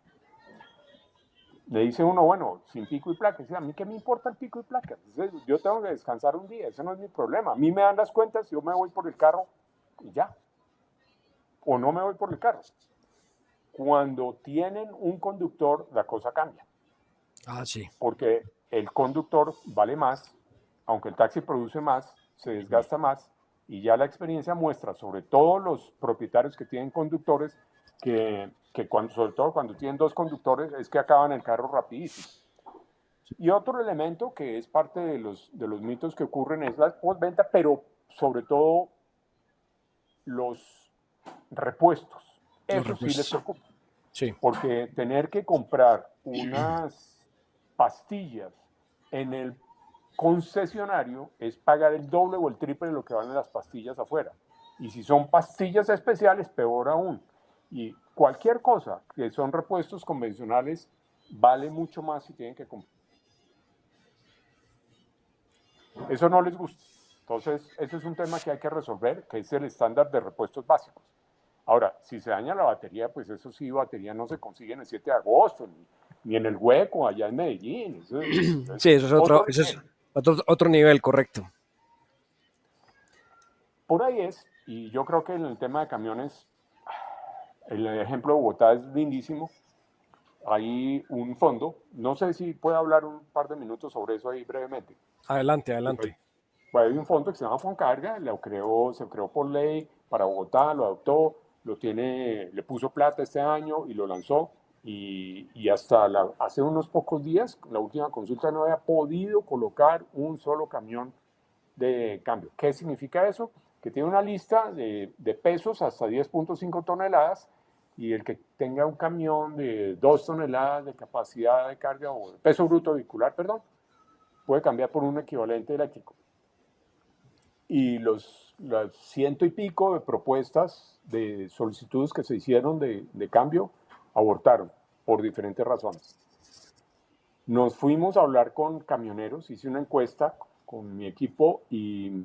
Le dice uno, bueno, sin pico y placa. Dice, a mí qué me importa el pico y placa. Entonces, yo tengo que descansar un día, ese no es mi problema. A mí me dan las cuentas, yo me voy por el carro y ya. O no me voy por el carro. Cuando tienen un conductor, la cosa cambia. Sí. Porque el conductor vale más, aunque el taxi produce más, se desgasta más, y ya la experiencia muestra, sobre todo los propietarios que tienen conductores, que sobre todo cuando tienen dos conductores, es que acaban el carro rapidísimo. Y otro elemento que es parte de los mitos que ocurren es la postventa, pero sobre todo los repuestos. Eso sí les preocupa. Sí. Porque tener que comprar unas pastillas en el concesionario es pagar el doble o el triple de lo que valen las pastillas afuera. Y si son pastillas especiales, peor aún. Y cualquier cosa que son repuestos convencionales vale mucho más si tienen que comprar. Eso no les gusta. Entonces, ese es un tema que hay que resolver, que es el estándar de repuestos básicos. Ahora, si se daña la batería, pues eso sí, batería no se consigue en el 7 de agosto, ni en el Hueco, allá en Medellín. Sí, eso es otro nivel, correcto. Por ahí es, y yo creo que en el tema de camiones, el ejemplo de Bogotá es lindísimo. Hay un fondo, no sé si puedo hablar un par de minutos sobre eso ahí brevemente. Adelante. Pues hay un fondo que se llama Foncarga, se creó por ley para Bogotá, lo adoptó, le puso plata este año y lo lanzó, y hasta hace unos pocos días, la última consulta, no había podido colocar un solo camión de cambio. ¿Qué significa eso? Que tiene una lista de pesos hasta 10.5 toneladas, y el que tenga un camión de 2 toneladas de capacidad de carga, o de peso bruto vehicular, perdón, puede cambiar por un equivalente eléctrico. Y las 100 y pico de propuestas de solicitudes que se hicieron de cambio abortaron por diferentes razones. Nos fuimos a hablar con camioneros, hice una encuesta con mi equipo y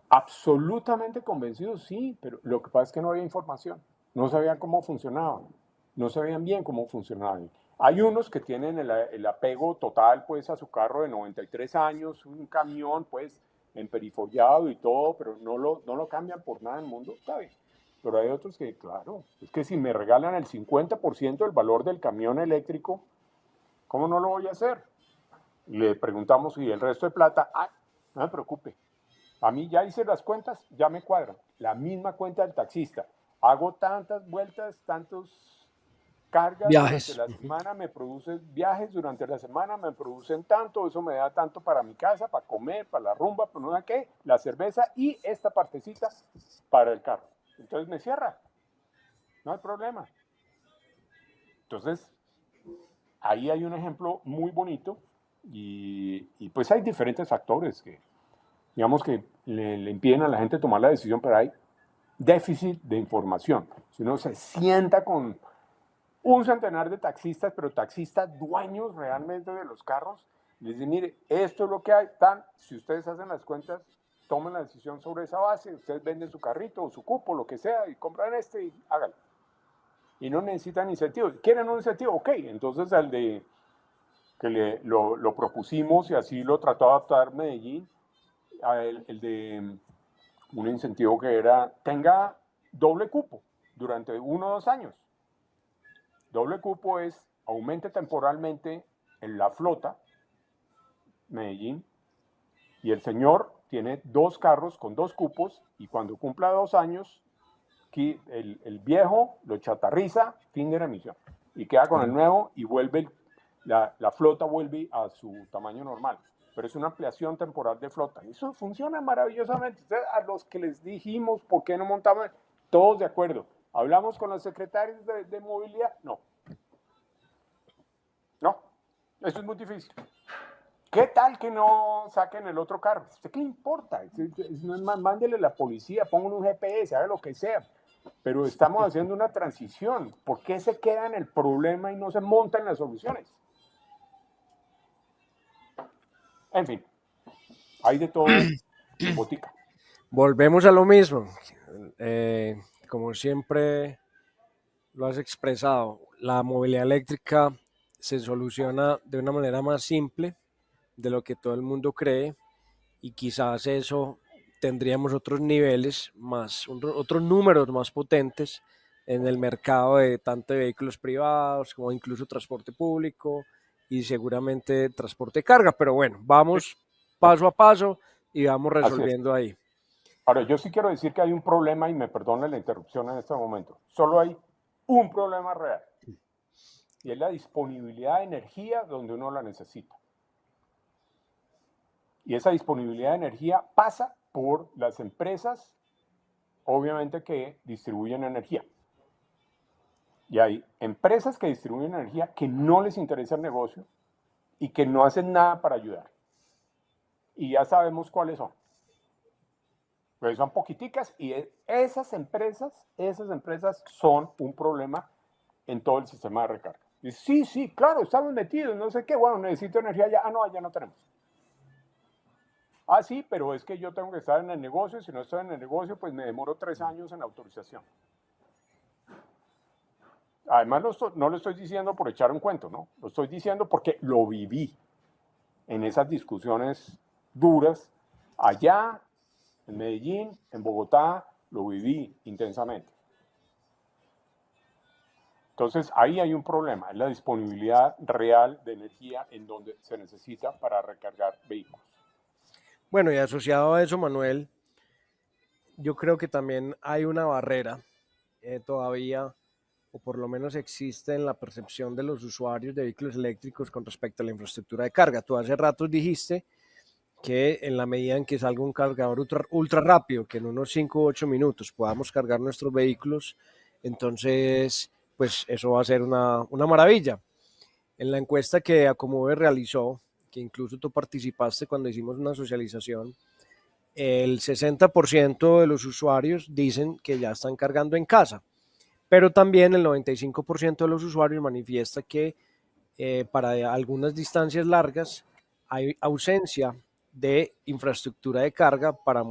absolutamente convencidos, sí, pero lo que pasa es que no había información, no sabían cómo funcionaban, no sabían bien cómo funcionaban. Hay unos que tienen el apego total pues a su carro de 93 años, un camión pues emperifollado y todo, pero no lo cambian por nada en el mundo, está bien. Pero hay otros que, claro, es que si me regalan el 50% del valor del camión eléctrico, ¿cómo no lo voy a hacer? Le preguntamos y el resto de plata, no me preocupe. A mí ya hice las cuentas, ya me cuadran. La misma cuenta del taxista. Hago tantas vueltas, tantos cargas durante Viajes. la semana, me producen viajes durante la semana, me producen tanto, eso me da tanto para mi casa, para comer, para la rumba, para no sé qué, la cerveza y esta partecita para el carro. Entonces me cierra. No hay problema. Entonces, ahí hay un ejemplo muy bonito y pues hay diferentes factores que, digamos que le impiden a la gente tomar la decisión, pero hay déficit de información. Si uno se sienta con un centenar de taxistas, pero taxistas dueños realmente de los carros, les dice, mire, esto es lo que hay, si ustedes hacen las cuentas, tomen la decisión sobre esa base, ustedes venden su carrito o su cupo, lo que sea, y compran y háganlo. Y no necesitan incentivos. ¿Quieren un incentivo? Ok, entonces al de que lo propusimos y así lo trató de adaptar Medellín, el de un incentivo que era, tenga doble cupo durante 1 o 2 años. Doble cupo es, aumente temporalmente en la flota, Medellín, y el señor tiene 2 carros con 2 cupos y cuando cumpla 2 años, el viejo lo chatarriza, fin de la emisión, y queda con el nuevo y vuelve, la flota vuelve a su tamaño normal. Pero es una ampliación temporal de flota. Eso funciona maravillosamente. Entonces, a los que les dijimos por qué no montaban, todos de acuerdo. ¿Hablamos con los secretarios de movilidad? No. No, eso es muy difícil. ¿Qué tal que no saquen el otro carro? ¿Usted qué le importa? No es más, mándele a la policía, pongan un GPS, haga lo que sea. Pero estamos haciendo una transición. ¿Por qué se queda en el problema y no se montan las soluciones? En fin, hay de todo en botica. Volvemos a lo mismo. Como siempre lo has expresado, la movilidad eléctrica se soluciona de una manera más simple de lo que todo el mundo cree y quizás eso tendríamos otros niveles más, otros números más potentes en el mercado de tanto de vehículos privados como incluso transporte público y seguramente transporte de carga, pero bueno, vamos paso a paso y vamos resolviendo ahí. Ahora, yo sí quiero decir que hay un problema y me perdone la interrupción en este momento. Solo hay un problema real y es la disponibilidad de energía donde uno la necesita. Y esa disponibilidad de energía pasa por las empresas, obviamente, que distribuyen energía. Y hay empresas que distribuyen energía que no les interesa el negocio y que no hacen nada para ayudar. Y ya sabemos cuáles son. Pero son poquiticas y esas empresas son un problema en todo el sistema de recarga. Y sí, claro, estamos metidos, no sé qué, bueno, necesito energía ya. No, ya no tenemos. Sí, pero es que yo tengo que estar en el negocio, y si no estoy en el negocio, pues me demoro 3 años en la autorización. Además, no lo estoy diciendo por echar un cuento, ¿no? Lo estoy diciendo porque lo viví en esas discusiones duras allá, en Medellín, en Bogotá, lo viví intensamente. Entonces, ahí hay un problema, es la disponibilidad real de energía en donde se necesita para recargar vehículos. Bueno, y asociado a eso, Manuel, yo creo que también hay una barrera todavía, o por lo menos existe en la percepción de los usuarios de vehículos eléctricos con respecto a la infraestructura de carga. Tú hace rato dijiste que en la medida en que salga un cargador ultra rápido, que en unos 5 u 8 minutos podamos cargar nuestros vehículos, entonces, pues eso va a ser una maravilla. En la encuesta que Acomove realizó, que incluso tú participaste cuando hicimos una socialización, el 60% de los usuarios dicen que ya están cargando en casa, pero también el 95% de los usuarios manifiesta que para algunas distancias largas hay ausencia de infraestructura de carga para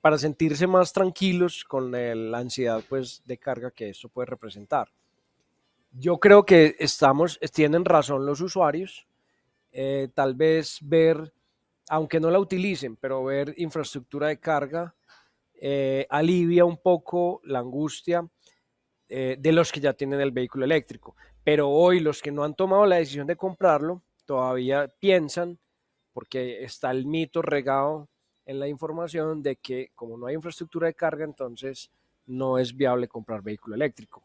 para sentirse más tranquilos con la ansiedad pues, de carga que esto puede representar. Yo creo que tienen razón los usuarios, tal vez ver, aunque no la utilicen, pero ver infraestructura de carga alivia un poco la angustia de los que ya tienen el vehículo eléctrico. Pero hoy los que no han tomado la decisión de comprarlo todavía piensan, porque está el mito regado en la información de que como no hay infraestructura de carga, entonces no es viable comprar vehículo eléctrico.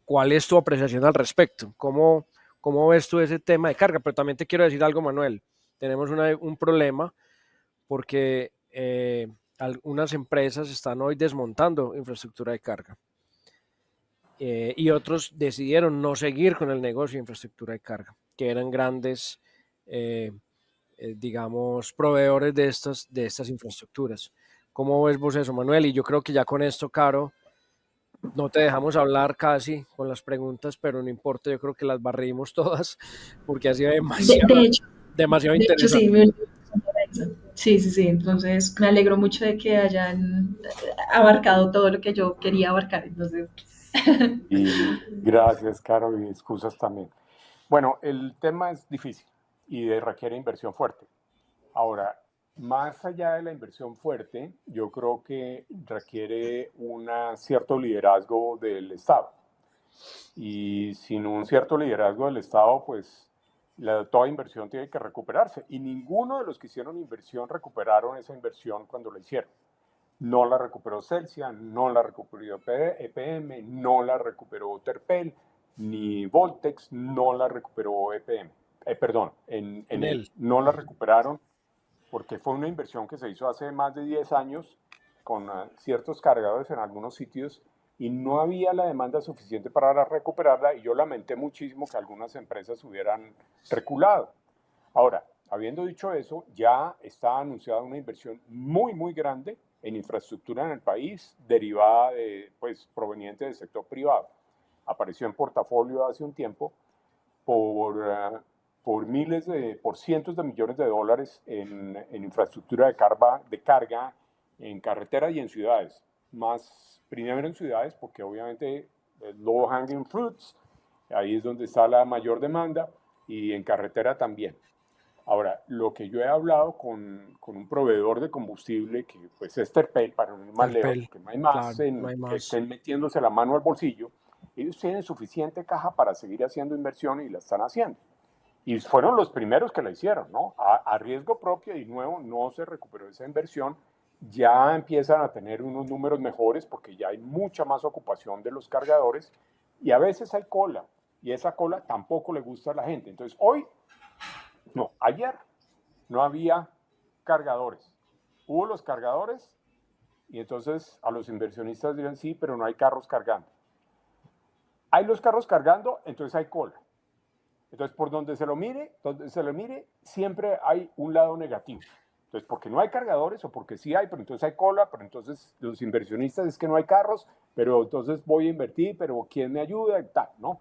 ¿Cuál es tu apreciación al respecto? ¿Cómo ves tú ese tema de carga? Pero también te quiero decir algo, Manuel. Tenemos un problema porque algunas empresas están hoy desmontando infraestructura de carga y otros decidieron no seguir con el negocio de infraestructura de carga, que eran grandes, digamos, proveedores de estas infraestructuras. ¿Cómo ves vos eso, Manuel? Y yo creo que ya con esto, Caro, no te dejamos hablar casi con las preguntas, pero no importa, yo creo que las barrimos todas porque ha sido De, de hecho, demasiado de hecho sí, interesante. sí, sí, sí. Entonces me alegro mucho de que hayan abarcado todo lo que yo quería abarcar. Entonces, Y gracias, Caro, y excusas también. Bueno, el tema es difícil y requiere inversión fuerte. Ahora, más allá de la inversión fuerte, yo creo que requiere un cierto liderazgo del Estado. Y sin un cierto liderazgo del Estado, pues toda inversión tiene que recuperarse. Y ninguno de los que hicieron inversión recuperaron esa inversión cuando la hicieron. No la recuperó Celsia, no la recuperó EPM, no la recuperó Terpel, ni Voltex, no la recuperó EPM. Perdón, en Enel. No la recuperaron porque fue una inversión que se hizo hace más de 10 años con ciertos cargadores en algunos sitios y no había la demanda suficiente para recuperarla y yo lamenté muchísimo que algunas empresas hubieran reculado. Ahora, habiendo dicho eso, ya está anunciada una inversión muy, muy grande en infraestructura en el país, derivada pues, proveniente del sector privado. Apareció en portafolio hace un tiempo por por cientos de millones de dólares en infraestructura de carga en carreteras y en ciudades. Más primero en ciudades, porque obviamente low hanging fruits, ahí es donde está la mayor demanda, y en carretera también. Ahora, lo que yo he hablado con un proveedor de combustible, que pues es Terpel, para no ir más lejos, Terpel, porque no hay más claro, no hay que más. estén metiéndose la mano al bolsillo, ellos tienen suficiente caja para seguir haciendo inversión y la están haciendo. Y fueron los primeros que la hicieron, ¿no? A riesgo propio y nuevo no se recuperó esa inversión. Ya empiezan a tener unos números mejores porque ya hay mucha más ocupación de los cargadores y a veces hay cola y esa cola tampoco le gusta a la gente. Entonces, hoy, no, ayer no había cargadores. Hubo los cargadores y entonces a los inversionistas dirán sí, pero no hay carros cargando. Hay los carros cargando, entonces hay cola. Entonces, por donde se lo mire, siempre hay un lado negativo. Entonces, porque no hay cargadores o porque sí hay, pero entonces hay cola, pero entonces los inversionistas es que no hay carros, pero entonces voy a invertir, pero ¿quién me ayuda? Y tal, ¿no?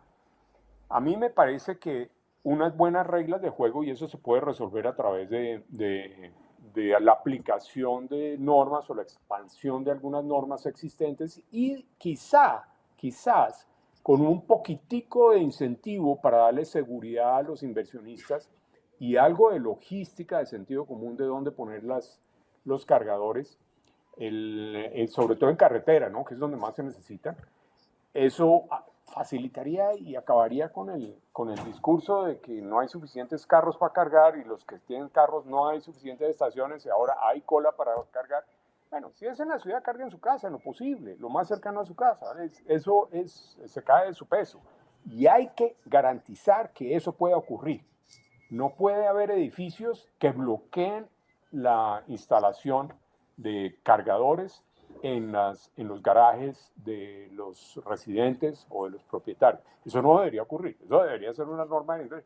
A mí me parece que unas buenas reglas de juego, y eso se puede resolver a través de la aplicación de normas o la expansión de algunas normas existentes y quizás con un poquitico de incentivo para darle seguridad a los inversionistas y algo de logística de sentido común de dónde poner los cargadores, sobre todo en carretera, ¿no? Que es donde más se necesitan. Eso facilitaría y acabaría con el discurso de que no hay suficientes carros para cargar y los que tienen carros no hay suficientes estaciones y ahora hay cola para cargar. Bueno, si es en la ciudad, cargue en su casa, en lo posible, lo más cercano a su casa. Se cae de su peso. Y hay que garantizar que eso pueda ocurrir. No puede haber edificios que bloqueen la instalación de cargadores en los garajes de los residentes o de los propietarios. Eso no debería ocurrir. Eso debería ser una norma de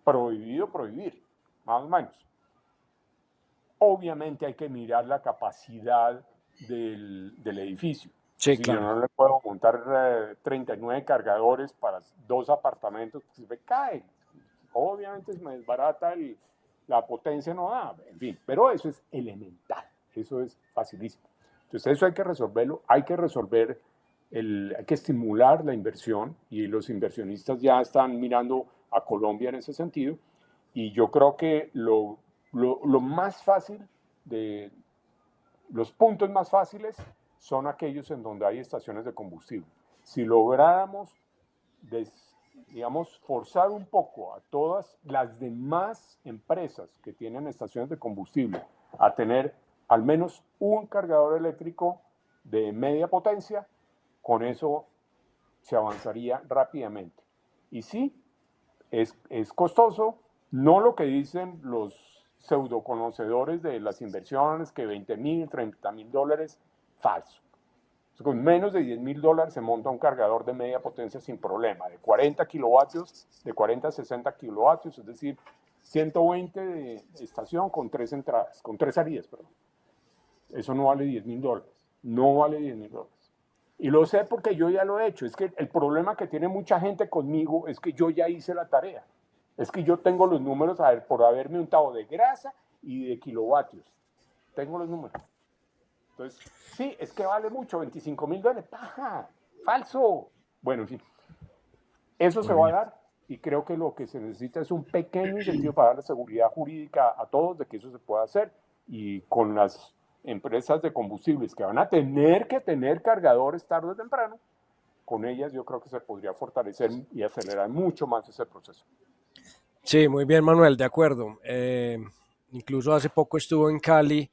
prohibido prohibir, más o menos. Obviamente hay que mirar la capacidad del edificio. Sí, Si yo claro. no le puedo montar 39 cargadores para 2 apartamentos, pues se cae. Obviamente es más barata, la potencia no da, en fin, pero eso es elemental, eso es facilísimo. Entonces eso hay que resolverlo, hay que estimular la inversión y los inversionistas ya están mirando a Colombia en ese sentido y yo creo que lo más fácil los puntos más fáciles son aquellos en donde hay estaciones de combustible. Si lográramos digamos, forzar un poco a todas las demás empresas que tienen estaciones de combustible a tener al menos un cargador eléctrico de media potencia, con eso se avanzaría rápidamente. Y sí, es costoso, no lo que dicen los pseudoconocedores de las inversiones, que $20,000, $30,000, falso. Con menos de $10,000 se monta un cargador de media potencia sin problema, de 40 kilovatios, de 40 a 60 kilovatios, es decir, 120 de estación con 3 entradas, con 3 salidas, perdón. Eso no vale $10,000, no vale $10,000. Y lo sé porque yo ya lo he hecho. Es que el problema que tiene mucha gente conmigo es que yo ya hice la tarea. Es que yo tengo los números por haberme untado de grasa y de kilovatios. Tengo los números. Entonces, sí, es que vale mucho, $25,000. ¡Paja! ¡Falso! Bueno, en fin. Eso se va a dar y creo que lo que se necesita es un pequeño incentivo para darle seguridad jurídica a todos de que eso se pueda hacer. Y con las empresas de combustibles que van a tener que tener cargadores tarde o temprano, con ellas yo creo que se podría fortalecer y acelerar mucho más ese proceso. Sí, muy bien, Manuel, de acuerdo. Incluso hace poco estuve en Cali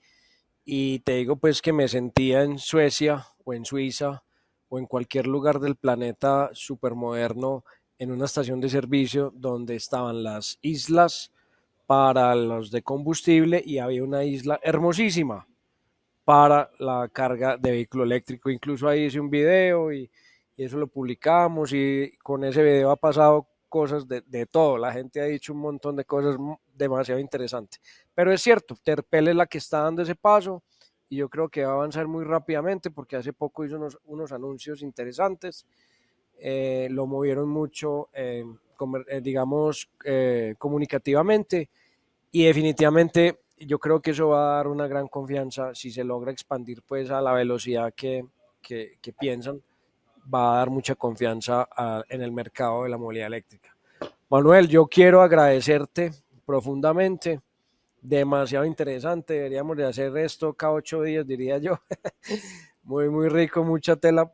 y te digo pues que me sentía en Suecia o en Suiza o en cualquier lugar del planeta súper moderno en una estación de servicio donde estaban las islas para los de combustible y había una isla hermosísima para la carga de vehículo eléctrico. Incluso ahí hice un video y eso lo publicamos y con ese video ha pasado cosas de todo. La gente ha dicho un montón de cosas demasiado interesantes. Pero es cierto, Terpel es la que está dando ese paso y yo creo que va a avanzar muy rápidamente porque hace poco hizo unos anuncios interesantes. Lo movieron mucho, digamos, comunicativamente y definitivamente yo creo que eso va a dar una gran confianza si se logra expandir pues a la velocidad que piensan, va a dar mucha confianza en el mercado de la movilidad eléctrica. Manuel, yo quiero agradecerte profundamente, demasiado interesante, deberíamos de hacer esto cada 8 días, diría yo. Muy, muy rico, mucha tela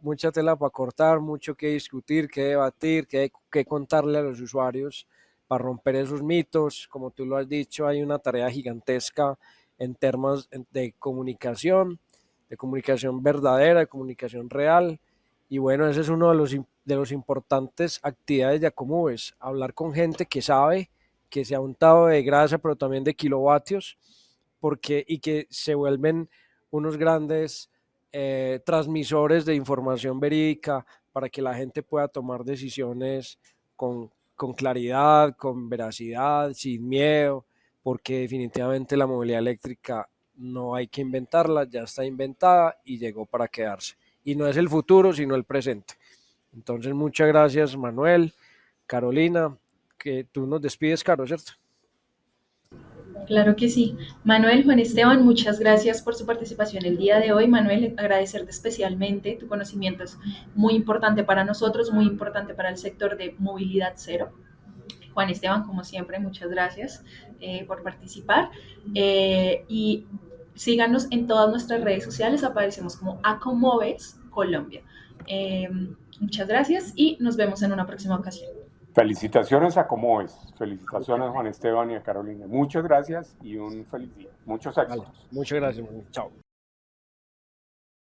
para cortar, mucho que discutir, que debatir, que contarle a los usuarios para romper esos mitos. Como tú lo has dicho, hay una tarea gigantesca en términos de comunicación verdadera, de comunicación real. Y bueno, ese es uno de los importantes actividades de Acomoves, hablar con gente que sabe, que se ha untado de grasa, pero también de kilovatios, y que se vuelven unos grandes transmisores de información verídica para que la gente pueda tomar decisiones con claridad, con veracidad, sin miedo, porque definitivamente la movilidad eléctrica no hay que inventarla, ya está inventada y llegó para quedarse. Y no es el futuro, sino el presente. Entonces, muchas gracias, Manuel, Carolina, que tú nos despides, Caro, ¿cierto? Claro que sí. Manuel, Juan Esteban, muchas gracias por su participación el día de hoy. Manuel, agradecerte especialmente. Tu conocimiento es muy importante para nosotros, muy importante para el sector de movilidad cero. Juan Esteban, como siempre, muchas gracias por participar. Y síganos en todas nuestras redes sociales, aparecemos como Acomoves Colombia. Muchas gracias y nos vemos en una próxima ocasión. Felicitaciones a Acomoves, felicitaciones a Juan Esteban y a Carolina. Muchas gracias y un feliz día. Muchos éxitos. Vale, muchas gracias. Chao.